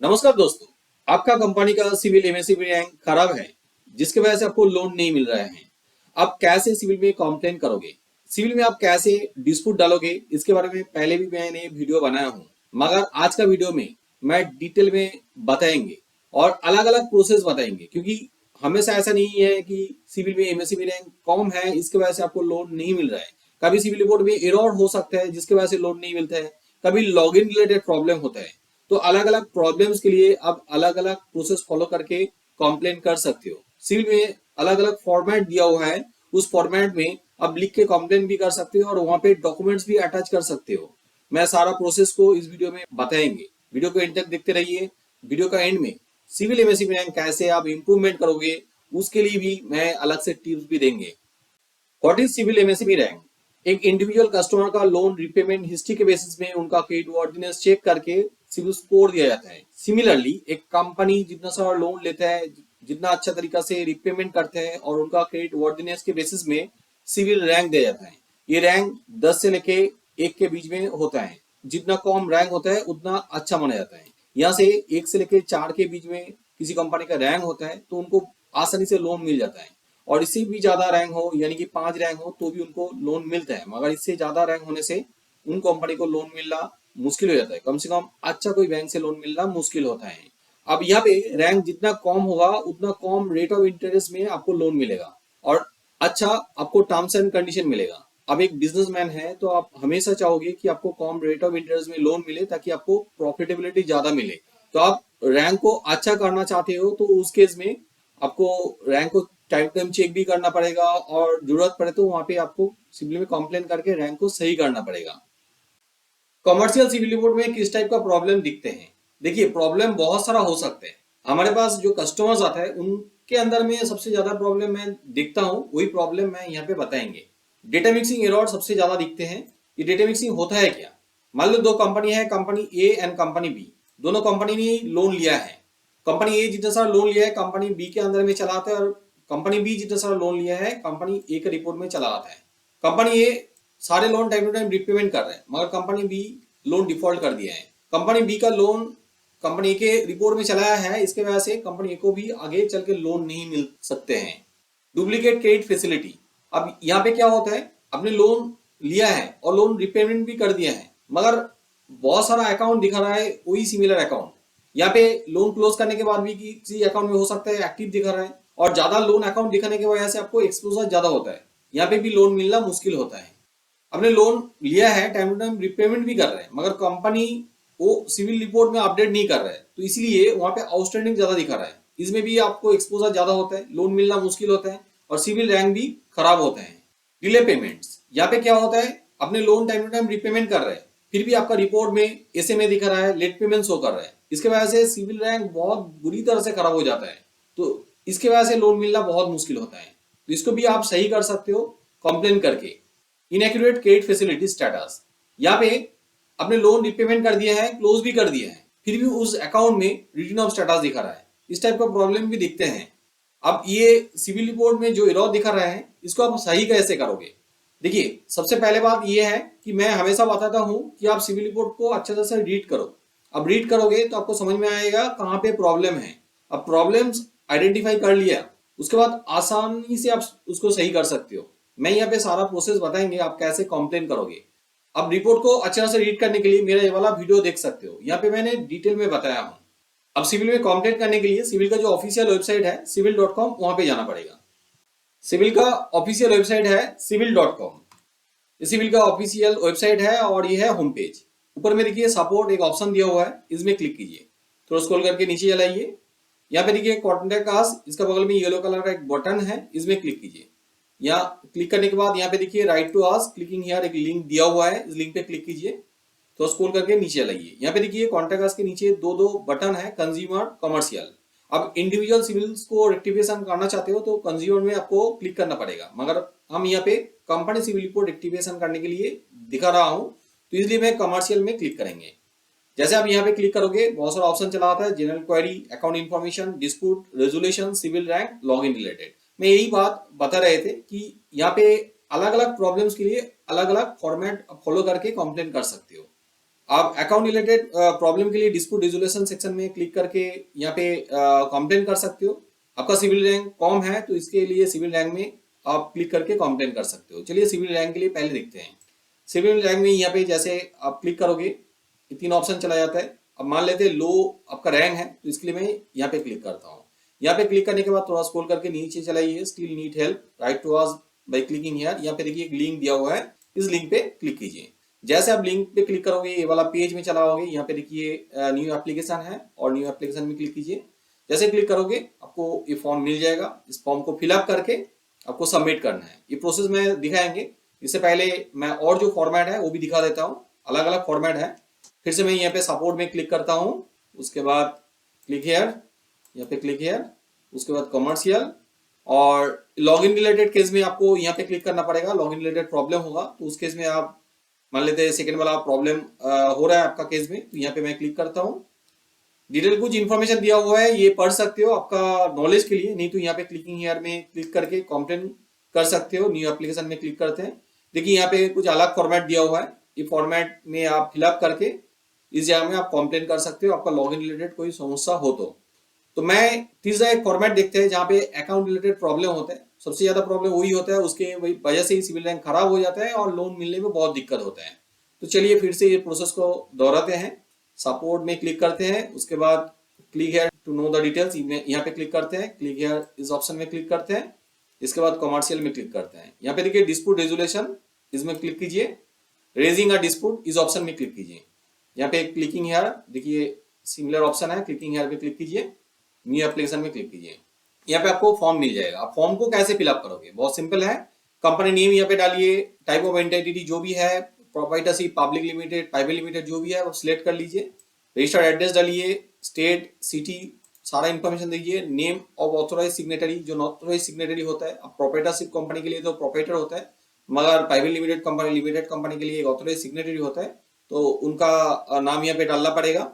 नमस्कार दोस्तों। आपका कंपनी का सिविल एमएससीबी रैंक खराब है जिसकी वजह से आपको लोन नहीं मिल रहा है। आप कैसे सिविल में कंप्लेन करोगे, सिविल में आप कैसे डिस्प्यूट डालोगे, इसके बारे में पहले भी मैंने वीडियो बनाया हूँ, मगर आज का वीडियो में मैं डिटेल में बताएंगे और अलग अलग प्रोसेस बताएंगे, क्योंकि हमेशा ऐसा नहीं है कि सिविल में एमएससीबी रैंक कम है इसकी वजह से आपको लोन नहीं मिल रहा है। कभी सिविल रिपोर्ट में एरर हो सकता है जिसकी वजह से लोन नहीं मिलता है, कभी लॉगिन रिलेटेड प्रॉब्लम होता है। तो अलग अलग प्रॉब्लम्स के लिए आप अलग अलग प्रोसेस फॉलो करके कंप्लेन कर सकते हो। सिविल में अलग अलग फॉर्मेट दिया हुआ है, उस फॉर्मेट में आप लिख के कंप्लेन भी कर सकते हो और वहां पे डॉक्यूमेंट्स भी अटैच कर सकते हो। मैं सारा प्रोसेस को इस वीडियो में बताएंगे, वीडियो को एंड तक देखते रहिए। वीडियो का एंड में सिविल एमएससीबी रैंक कैसे आप इंप्रूवमेंट करोगे उसके लिए भी मैं अलग से टिप्स भी देंगे। What is CIBIL MSCB rank? एक इंडिविजुअल कस्टमर का लोन रिपेमेंट हिस्ट्री के बेसिस में उनका क्रेडिट वर्दीनेस चेक करके सिविल स्कोर दिया जाता है। सिमिलरली एक कंपनी जितना सारा लोन लेता है, जितना अच्छा तरीका से रिपेमेंट करते हैं और उनका क्रेडिट वर्दीनेस के बेसिस में सिविल रैंक दिया जाता है। ये रैंक 10 से लेके 1 के बीच में होता है। जितना कम रैंक होता है उतना अच्छा माना जाता है। यहाँ से 1 से लेके 4 के बीच में किसी कंपनी का रैंक होता है तो उनको आसानी से लोन मिल जाता है, और इससे भी ज्यादा रैंक हो यानी कि 5 रैंक हो तो भी उनको लोन मिलता है, मगर इससे ज्यादा रैंक होने से उन कंपनी को लोन मिलना मुश्किल हो जाता है। कम से कम अच्छा कोई बैंक से लोन मिलना मुश्किल होता है। अब यहाँ पे रैंक जितना कम होगा उतना कम रेट ऑफ इंटरेस्ट में आपको लोन मिलेगा और अच्छा आपको टर्म्स एंड कंडीशन मिलेगा। अब एक बिजनेसमैन है तो आप हमेशा चाहोगे कि आपको कम रेट ऑफ इंटरेस्ट में लोन मिले ताकि आपको प्रॉफिटेबिलिटी ज्यादा मिले। तो आप रैंक को अच्छा करना चाहते हो तो उस केस में आपको रैंक को टाइम टाइम चेक भी करना पड़ेगा और जरूरत पड़े तो वहां पे आपको सिविल में कंप्लेन करके रैंक को सही करना पड़ेगा। कमर्शियल सिविल रिपोर्ट में किस टाइप का प्रॉब्लम दिखते हैं? देखिए, प्रॉब्लम बहुत सारा हो सकते हैं। हमारे पास जो कस्टमर्स आते हैं उनके अंदर में सबसे ज्यादा प्रॉब्लम मैं देखता हूँ, वही प्रॉब्लम मैं यहाँ पे बताएंगे। डेटा मिक्सिंग एरर सबसे ज्यादा दिखते हैं। ये डेटा मिक्सिंग होता है क्या? मान लो दो कंपनी है, company A and company B. दोनों कंपनी ने लोन लिया है। कंपनी ए जितना सारा लोन लिया है कंपनी बी के अंदर में चलाता है, और कंपनी बी जितना सारा लोन लिया है कंपनी ए के रिपोर्ट में चला आता है। कंपनी ए सारे loan time to time repayment कर रहे हैं, मगर कंपनी बी लोन डिफॉल्ट कर दिया है। कंपनी बी का लोन कंपनी ए के रिपोर्ट में चलाया है, इसके वजह से कंपनी ए को भी आगे चल के लोन नहीं मिल सकते हैं। Duplicate credit facility. अब यहाँ पे क्या होता है, आपने लोन लिया है और लोन रिपेमेंट भी कर दिया है, मगर बहुत सारा अकाउंट दिखा रहा है वही सिमिलर अकाउंट। यहाँ पे लोन क्लोज करने के बाद भी किसी अकाउंट में हो सकता है एक्टिव दिखा रहा है, और ज्यादा लोन अकाउंट दिखाने की वजह से आपको एक्सपोजर ज्यादा होता है। यहाँ पे भी लोन मिलना मुश्किल होता है। आपने लोन लिया है, टाइम टू टाइम रिपेमेंट भी कर रहे हैं, मगर कंपनी वो सिविल रिपोर्ट में अपडेट नहीं कर रहा है, तो इसलिए वहां पे आउटस्टैंडिंग ज्यादा दिखा रहा है। इसमें भी आपको एक्सपोजर ज्यादा होता है, लोन मिलना मुश्किल होता है और सिविल रैंक भी खराब होता है। Delay payments. यहाँ पे क्या होता है, अपने loan time to time repayment कर रहे हैं, फिर भी आपका रिपोर्ट में एसएमए दिखा रहा है, लेट पेमेंट शो कर रहा है। इसके वजह से सिविल रैंक बहुत बुरी तरह से खराब हो जाता है, तो इसके वजह से लोन मिलना बहुत मुश्किल होता है। तो इसको भी आप सही कर सकते हो कंप्लेन करके। Inaccurate credit facility status. यहाँ पे आपने लोन रिपेमेंट कर दिया है, क्लोज भी कर दिया है, फिर भी उस अकाउंट में रिटर्न ऑफ स्टेटस दिखा रहा है। इस टाइप का प्रॉब्लम भी दिखते हैं। अब ये सिविल रिपोर्ट में जो एरर दिखा रहा है इसको आप सही कैसे करोगे? देखिए, सबसे पहले बात यह है कि मैं हमेशा बताता हूं कि आप सिविल रिपोर्ट को अच्छे तरह से रीड करो। अब रीड करोगे तो आपको समझ में आएगा कहाँ पे प्रॉब्लम है। अब प्रॉब्लम्स आइडेंटिफाई कर लिया, उसके बाद आसानी से आप उसको सही कर सकते हो। मैं यहाँ पे सारा प्रोसेस बताएंगे आप कैसे कंप्लेन करोगे। अब रिपोर्ट को अच्छे तरह से रीड करने के लिए मेरा ये वाला वीडियो देख सकते हो, यहाँ पे मैंने डिटेल में बताया हूँ। अब सिविल में कंप्लेन करने के लिए सिविल का जो ऑफिशियल वेबसाइट है civil.com, वहां पे जाना पड़ेगा। सिविल का ऑफिशियल वेबसाइट है civil.com। ये सिविल का ऑफिशियल वेबसाइट है और ये है होम पेज। ऊपर में देखिए सपोर्ट एक ऑप्शन दिया हुआ है, इसमें क्लिक कीजिए। थोड़ा स्क्रॉल करके नीचे चलाइए। यहाँ पे देखिए कॉन्टेक्ट अस, इसका बगल में येलो कलर का एक बटन है, इसमें क्लिक कीजिए। यहाँ क्लिक करने के बाद यहाँ पे देखिए right to ask clicking here एक लिंक दिया हुआ है, इस लिंक पे क्लिक कीजिए। तो स्क्रॉल करके नीचे लाइए। यहाँ पे देखिए कॉन्टेक्ट अस के नीचे दो बटन है, कंज्यूमर, कमर्शियल। अब इंडिविजुअल सिविल्स को रेक्टिफिकेशन करना चाहते हो तो कंज्यूमर में आपको क्लिक करना पड़ेगा, मगर हम यहाँ पे कंपनी सिविल रिपोर्ट रेक्टिफिकेशन करने के लिए दिखा रहा हूँ तो इसलिए मैं कमर्शियल में क्लिक करेंगे। जैसे आप यहाँ पे क्लिक करोगे बहुत सारा ऑप्शन चला आता है, general query, account information, dispute resolution, CIBIL rank, login related. मैं यही बात बता रहे थे कि यहाँ पे अलग अलग प्रॉब्लम्स के लिए अलग अलग फॉर्मेट फॉलो करके कंप्लेन कर सकते हो। आप अकाउंट रिलेटेड प्रॉब्लम के लिए डिस्प्यूट रिजोल्यूशन सेक्शन में क्लिक करके यहाँ पे कंप्लेन कर सकते हो। आपका सिविल रैंक कम है तो इसके लिए सिविल रैंक में आप क्लिक करके कंप्लेन कर सकते हो। चलिए सिविल रैंक के लिए पहले देखते हैं। सिविल रैंक में यहाँ पे जैसे आप क्लिक करोगे ये 3 ऑप्शन चला जाता है। अब मान लेते हैं लो आपका रैंक है तो इसके लिए मैं यहाँ पे क्लिक करता हूँ। यहाँ पे क्लिक करने के बाद थोड़ा स्क्रॉल करके नीचे चलाइए, still need help write to us by clicking here. यहाँ पे देखिए एक लिंक दिया हुआ है, इस लिंक पे क्लिक कीजिए। जैसे आप लिंक पे क्लिक करोगे ये वाला पेज में चला होगे। यहाँ पे देखिए न्यू एप्लीकेशन है और न्यू एप्लीकेशन में क्लिक कीजिए। जैसे क्लिक करोगे आपको ये फॉर्म मिल जाएगा। इस फॉर्म को फिलअप करके आपको सबमिट करना है। ये प्रोसेस में दिखाएंगे। इससे पहले मैं और जो फॉर्मेट है वो भी दिखा देता हूँ, अलग अलग फॉर्मेट है। फिर से मैं यहाँ पे सपोर्ट में क्लिक करता हूँ, उसके बाद क्लिक हेयर, यहाँ पे क्लिक हेयर, उसके बाद कमर्शियल और लॉगिन रिलेटेड केस में आपको यहाँ पे क्लिक करना पड़ेगा। लॉगिन रिलेटेड प्रॉब्लम होगा तो उस केस में आप मान लेते हैं सेकंड वाला प्रॉब्लम हो रहा है आपका केस में, तो यहाँ पे मैं क्लिक करता हूँ। डिटेल कुछ इन्फॉर्मेशन दिया हुआ है, ये पढ़ सकते हो आपका नॉलेज के लिए, नहीं तो यहाँ पे क्लिकिंग हियर में क्लिक करके कंप्लेन कर सकते हो। न्यू एप्लीकेशन में क्लिक करते हैं। देखिए यहाँ पे कुछ अलग फॉर्मेट दिया हुआ है, ये फॉर्मेट में आप फिलअप करके इस जगह में आप कंप्लेन कर सकते हो आपका लॉगिन रिलेटेड कोई समस्या हो तो मैं तीसरा एक फॉर्मेट देखते हैं जहाँ पे अकाउंट रिलेटेड प्रॉब्लम होता है। सबसे ज्यादा प्रॉब्लम वही होता है, उसके वही वजह से ही सिविल रैंक खराब हो जाता है और लोन मिलने में बहुत दिक्कत होता है। तो चलिए फिर से ये प्रोसेस को दोहराते हैं। सपोर्ट में क्लिक करते हैं, उसके बाद click here to know the details, यहाँ पे क्लिक करते हैं। क्लिक हियर इस ऑप्शन में क्लिक करते हैं। इसके बाद कमर्शियल में क्लिक करते हैं। यहाँ पे देखिए डिस्प्यूट रेजोल्यूशन, इसमें क्लिक कीजिए। रेजिंग अ डिस्प्यूट इस ऑप्शन में क्लिक कीजिए। यहाँ पे क्लिकिंग हियर देखिए सिमिलर ऑप्शन है, क्लिकिंग हियर पे क्लिक कीजिए। न्यू एप्लीकेशन में क्लिक कीजिए। यहाँ पे आपको फॉर्म मिल जाएगा। आप फॉर्म को कैसे फिलअप करोगे, बहुत सिंपल है। कंपनी नेम यहाँ पे डालिए, टाइप ऑफ एंटिटी जो भी है, proprietorship, public limited, private limited जो भी है वो सिलेक्ट कर लीजिए। रजिस्टर्ड एड्रेस डालिए, स्टेट, सिटी, सारा इन्फॉर्मेशन दीजिए। नेम ऑफ ऑथोराइज सिग्नेटरी, जो ऑथोराइज सिग्नेटरी होता है, अब प्रोप्राइटरशिप कंपनी के लिए तो प्रोप्राइटर होता है, मगर प्राइवेट लिमिटेड कंपनी के लिए एक ऑथोराइज सिग्नेटरी होता है, तो उनका नाम यहाँ पे डालना पड़ेगा।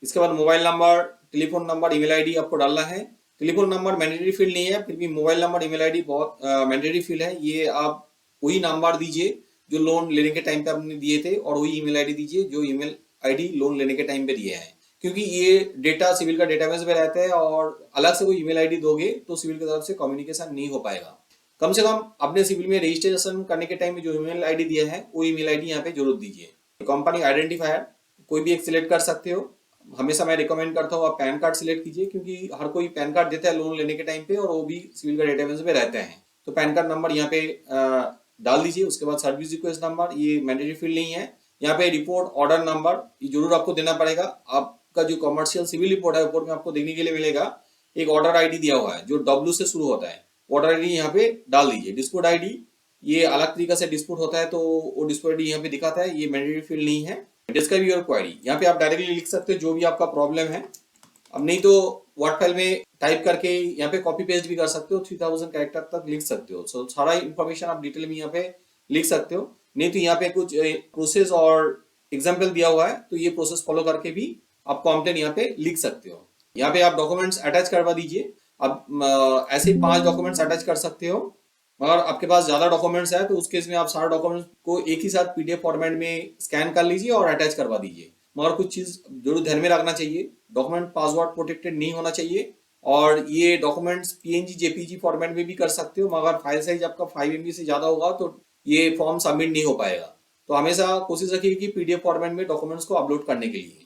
इसके बाद mobile number, telephone number, email ID आपको डालना है। टेलीफोन नंबर मैंडेटरी फील्ड नहीं है, फिर भी मोबाइल नंबर, ईमेल आईडी बहुत मैंडेटरी फील्ड है। ये आप वही नंबर दीजिए जो लोन लेने के टाइम पे आपने दिए थे, और वही ईमेल आईडी दीजिए जो ईमेल आईडी लोन लेने के टाइम पे दिए हैं, क्योंकि ये डेटा सिविल का डेटाबेस में रहता है और अलग से कोई ईमेल आईडी दोगे तो सिविल की तरफ से कम्युनिकेशन नहीं हो पाएगा। कम से कम अपने सिविल में रजिस्ट्रेशन करने के टाइम में जो ईमेल आईडी दिया है वो ईमेल आईडी यहाँ पे जरूर दीजिए। कंपनी आइडेंटिफायर कोई भी एक सिलेक्ट कर सकते हो। हमेशा मैं रिकमेंड करता हूँ आप पैन कार्ड सिलेक्ट कीजिए, क्योंकि हर कोई पैन कार्ड देता है लोन लेने के टाइम पे और वो भी सिविल का डेटाबेस में रहते हैं। तो पैन कार्ड नंबर यहाँ पे डाल दीजिए। उसके बाद सर्विस रिक्वेस्ट नंबर, ये मैंडेटरी फील्ड नहीं है। यहाँ पे रिपोर्ट ऑर्डर नंबर ये जरूर आपको देना पड़ेगा। आपका जो कमर्शियल सिविल रिपोर्ट है ऊपर में आपको देखने के लिए मिलेगा, एक ऑर्डर आईडी दिया हुआ है जो डब्ल्यू से शुरू होता है, ऑर्डर आईडी यहाँ पे डाल दीजिए। डिस्प्यूट आईडी, ये अलग तरीका से डिस्प्यूट होता है तो वो डिस्प्यूट आईडी यहाँ पे दिखाता है, ये मैंडेटरी फील्ड नहीं है। डिस्क्राइब योर क्वेरी, यहाँ पे आप डायरेक्टली लिख सकते हो जो भी आपका प्रॉब्लम है। अब नहीं तो वर्ड फाइल में टाइप करके यहाँ पे कॉपी पेस्ट भी कर सकते हो, 3000 कैरेक्टर तक लिख सकते हो। सो सारा इन्फॉर्मेशन आप डिटेल में यहाँ पे लिख सकते हो। नहीं तो यहाँ पे कुछ प्रोसेस और एग्जाम्पल दिया हुआ है, तो ये प्रोसेस फॉलो करके भी आप कंप्लेंट यहाँ पे लिख सकते हो। यहाँ पे आप डॉक्यूमेंट्स अटैच करवा दीजिए। अब ऐसे 5 डॉक्यूमेंट्स अटैच कर सकते हो, मगर आपके पास ज्यादा डॉक्यूमेंट्स है तो उस केस में आप सारे डॉक्यूमेंट्स को एक ही साथ पीडीएफ फॉर्मेट में स्कैन कर लीजिए और अटैच करवा दीजिए। मगर कुछ चीज जरूर ध्यान में रखना चाहिए, डॉक्यूमेंट पासवर्ड प्रोटेक्टेड नहीं होना चाहिए। और ये डॉक्यूमेंट्स पीएनजी जेपीजी फॉर्मेट में भी कर सकते हो, मगर फाइल साइज आपका 5 MB से ज्यादा होगा तो ये फॉर्म सबमिट नहीं हो पाएगा। तो हमेशा कोशिश रखिए कि पीडीएफ फॉर्मेट में डॉक्यूमेंट्स को अपलोड करने के लिए।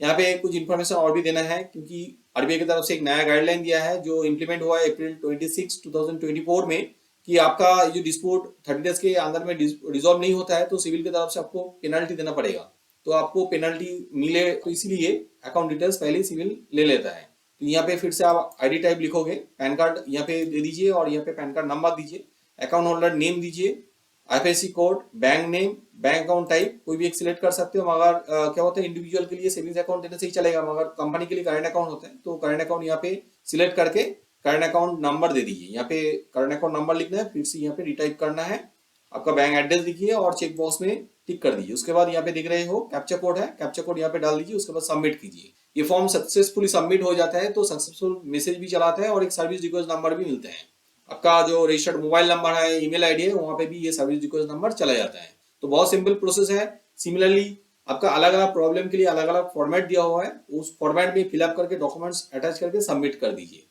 यहाँ पे कुछ इन्फॉर्मेशन और भी देना है, क्योंकि आरबीआई की तरफ से एक नया गाइडलाइन दिया है जो इम्प्लीमेंट हुआ है अप्रैल 26, 2024 में, कि आपका जो डिस्प्यूट 30 डेज के अंदर में रिजॉल्व नहीं होता है तो सिविल की तरफ से आपको पेनल्टी देना पड़ेगा। तो आपको पेनल्टी मिले तो इसीलिए अकाउंट डिटेल्स पहले सिविल ले लेता है। तो यहाँ पे फिर से आप आईडी टाइप लिखोगे, पैन कार्ड यहाँ पे दे दीजिए और यहाँ पे पैन कार्ड नंबर दीजिए। अकाउंट होल्डर नेम दीजिए, IFSC code, bank name, bank account type कोई भी एक सिलेक्ट कर सकते हो। मगर क्या होता है इंडिविजुअल के लिए सेविंग्स अकाउंट देने से ही चलेगा, मगर कंपनी के लिए करंट अकाउंट होता है तो करंट अकाउंट यहाँ पे सिलेक्ट करके करंट अकाउंट नंबर दे दीजिए। यहाँ पे करंट अकाउंट नंबर लिखना है, फिर से यहाँ पे रिटाइप करना है, आपका बैंक एड्रेस लिखिए और चेक बॉक्स में टिक कर दीजिए। उसके बाद यहाँ पे दिख रहे हो कैप्चा कोड है, कैप्चा कोड यहाँ पे डाल दीजिए। उसके बाद सबमिट कीजिए। ये फॉर्म सक्सेसफुली सबमिट हो जाता है तो सक्सेसफुल मैसेज भी चलाता है और एक सर्विस रिक्वेस्ट नंबर भी मिलते हैं। आपका जो रजिस्टर्ड मोबाइल नंबर है, ईमेल आईडी है, वहां पे भी ये सर्विस रिक्वेस्ट नंबर चला जाता है। तो बहुत सिंपल प्रोसेस है। सिमिलरली आपका अलग अलग प्रॉब्लम के लिए अलग अलग फॉर्मेट दिया हुआ है, उस फॉर्मेट में फिलअप करके डॉक्यूमेंट्स अटैच करके सबमिट कर दीजिए।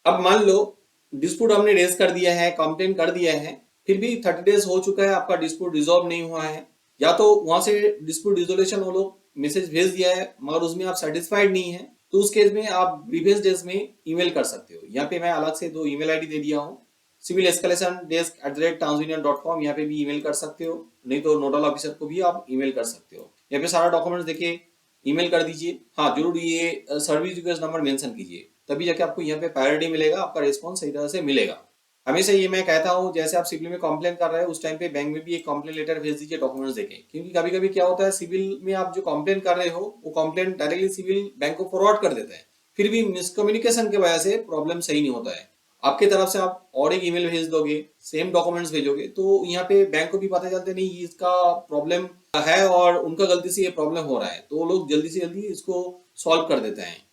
अब मान लो डिस्प्यूट हमने रेज कर दिया है, कंप्लेन कर दिया है, फिर भी 30 डेज हो चुका है, आपका डिस्प्यूट रिजॉल्व नहीं हुआ है, या तो वहां से डिस्प्यूट रिजोल्यूशन वो लोग मैसेज भेज दिया है मगर उसमें आप सेटिस्फाइड नहीं है, तो उस केस में आप प्रीवियस डेज में ईमेल कर सकते हो। यहाँ पे मैं अलग से 2 ईमेल आईडी दे दिया हूँ, civilescalationdesk@transunion.com, यहाँ पे भी ईमेल कर सकते हो, नहीं तो नोडल ऑफिसर को भी आप ईमेल कर सकते हो। यहाँ पे सारा डॉक्यूमेंट्स देखिए ईमेल कर दीजिए। हाँ जरूर ये सर्विस रिक्वेस्ट नंबर मेंशन कीजिए, तभी जाके आपको यहाँ पे प्रायोरिटी मिलेगा, आपका रिस्पॉन्स सही तरह से मिलेगा। हमेशा ये मैं कहता हूँ जैसे आप सिविल में कंप्लेन कर रहे हैं उस टाइम पे बैंक में भी एक कंप्लेन लेटर भेज दीजिए डॉक्यूमेंट्स देके, क्योंकि कभी कभी क्या होता है सिविल में आप जो कंप्लेन कर रहे हो वो कंप्लेन डायरेक्टली सिविल बैंक को फॉरवर्ड कर देता है, फिर भी मिसकम्युनिकेशन की वजह से प्रॉब्लम सही नहीं होता है। आपकी तरफ से आप और एक ईमेल भेज दोगे, सेम डॉक्यूमेंट्स भेजोगे, तो यहाँ पे बैंक को भी पता चलता नहीं इसका प्रॉब्लम है और उनका गलती से ये प्रॉब्लम हो रहा है, तो वो लोग जल्दी से जल्दी इसको सॉल्व कर देते हैं।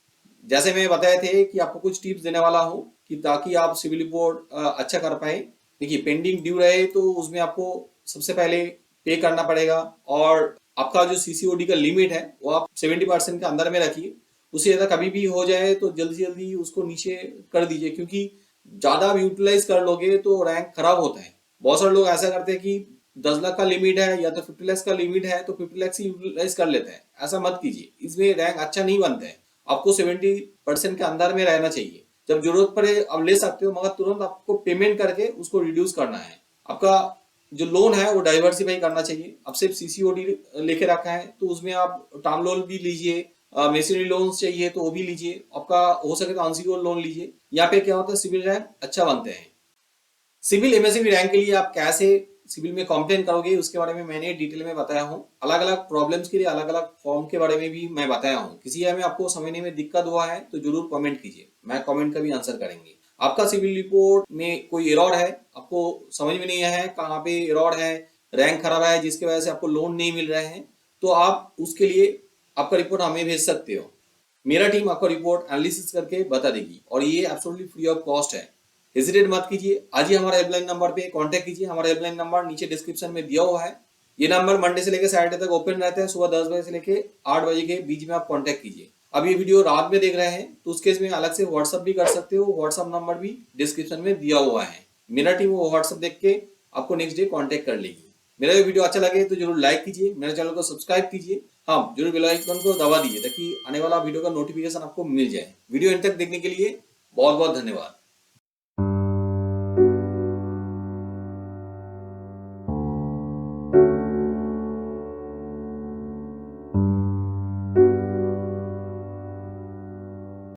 जैसे मैं बताए थे कि आपको कुछ टिप्स देने वाला हूँ कि ताकि आप सिविल रिपोर्ट अच्छा कर पाए। देखिए पेंडिंग ड्यू रहे तो उसमें आपको सबसे पहले पे करना पड़ेगा, और आपका जो सीसीओडी का लिमिट है वो आप 70% के अंदर में रखिए। उससे ज्यादा कभी भी हो जाए तो जल्दी जल्दी उसको नीचे कर दीजिए, क्योंकि ज्यादा आप यूटिलाइज कर लोगे तो रैंक खराब होता है। बहुत सारे लोग ऐसा करते हैं कि 10 लाख का लिमिट है या तो 50 लाख का लिमिट है तो 50 लाख से यूटिलाइज कर लेते हैं, ऐसा मत कीजिए, इसमें रैंक अच्छा नहीं बनता है। आपको 70% के अंदर में रहना चाहिए, जब जरूरत पड़े आप ले सकते हो मगर तुरंत आपको पेमेंट करके उसको रिड्यूस करना है। आपका जो लोन है वो डाइवर्सिफाई करना चाहिए। अब सिर्फ सीसीओडी लेके रखा है तो उसमें आप टर्म लोन भी लीजिए, मेसिनरी लोन चाहिए तो वो भी लीजिए, आपका हो सके तो अनसिक्योर्ड लोन लीजिए। यहाँ पे क्या होता है सिविल रैंक अच्छा बनते हैं। सिविल एमएससीबी रैंक के लिए आप कैसे सिविल में कंप्लेन करोगे उसके बारे में मैंने डिटेल में बताया हूँ। अलग अलग प्रॉब्लम्स के लिए अलग अलग फॉर्म के बारे में भी मैं बताया हूँ। किसी में आपको समझने में दिक्कत हुआ है तो जरूर कमेंट कीजिए, मैं कमेंट का भी आंसर करेंगे। आपका सिविल रिपोर्ट में कोई एरर है, आपको समझ में नहीं है कहाँ पे एरर है, रैंक खराब है जिसकी वजह से आपको लोन नहीं मिल रहे हैं, तो आप उसके लिए आपका रिपोर्ट हमें भेज सकते हो। मेरा टीम आपका रिपोर्ट एनालिसिस करके बता देगी और ये एब्सोल्युटली फ्री ऑफ कॉस्ट है। हेजिटेट मत कीजिए, आज ही हमारे हेल्पलाइन नंबर पे कांटेक्ट कीजिए। हमारा हेल्पलाइन नंबर नीचे डिस्क्रिप्शन में दिया हुआ है। ये नंबर मंडे से लेकर सैटरडे तक ओपन रहता है, सुबह 10 बजे से लेकर 8 बजे के बीच में आप कांटेक्ट कीजिए। अब ये वीडियो रात में देख रहे हैं तो उस केस में अलग से व्हाट्सअप भी कर सकते हो, व्हाट्सअप नंबर भी डिस्क्रिप्शन में दिया हुआ है। मेरा टीम वो व्हाट्सअप देख के आपको नेक्स्ट डे कॉन्टेक्ट कर लेगी। मेरा ये वीडियो अच्छा लगे तो जरूर लाइक कीजिए, मेरे चैनल को सब्सक्राइब कीजिए, हाँ जरूर बेल आइकन को दबा दीजिए ताकि आने वाला वीडियो का नोटिफिकेशन आपको मिल जाए। वीडियो एंड तक देखने के लिए बहुत बहुत धन्यवाद।